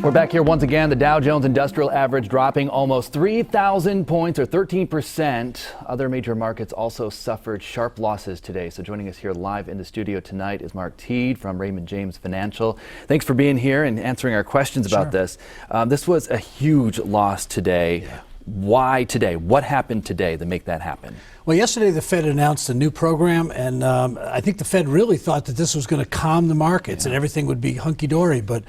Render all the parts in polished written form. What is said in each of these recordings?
We're back here once again. The Dow Jones Industrial Average dropping almost 3,000 points or 13%. Other major markets also suffered sharp losses today. So joining us here live in the studio tonight is Mark Teed from Raymond James Financial. Thanks for being here and answering our questions about this. This was a huge loss today. Yeah. Why today? What happened today to make that happen? Well, yesterday the Fed announced a new program, and I think the Fed really thought that this was going to calm the markets and everything would be hunky-dory, but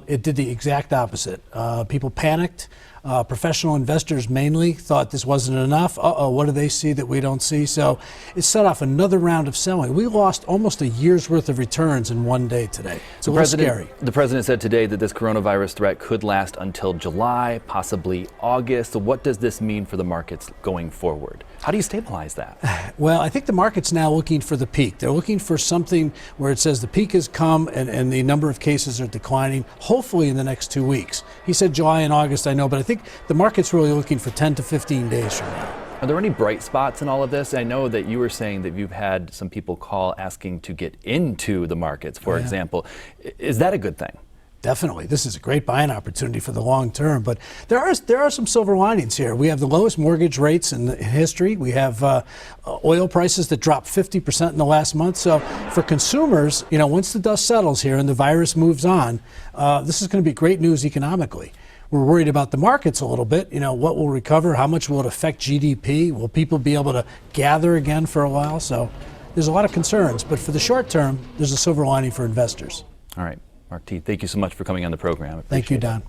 it did the exact opposite. People panicked. Professional investors mainly thought this wasn't enough. What do they see that we don't see? So it set off another round of selling. We lost almost a year's worth of returns in one day today. It's a little scary. The president said today that this coronavirus threat could last until July, possibly August. So what does this mean for the markets going forward? How do you stabilize that? Well, I think the market's now looking for the peak. They're looking for something where it says the peak has come and the number of cases are declining, hopefully in the next 2 weeks. He said July and August, I know, but I think the market's really looking for 10 to 15 days from now. Are there any bright spots in all of this? I know that you were saying that you've had some people call asking to get into the markets, for example. Is that a good thing? Definitely. This is a great buying opportunity for the long term, but there are some silver linings here. We have the lowest mortgage rates in history. We have oil prices that dropped 50% in the last month. So for consumers, you know, once the dust settles here and the virus moves on, this is going to be great news economically. We're worried about the markets a little bit. You know, what will recover? How much will it affect GDP? Will people be able to gather again for a while? So there's a lot of concerns, but for the short term, there's a silver lining for investors. All right. Mark Teed, thank you so much for coming on the program. Thank you, Don.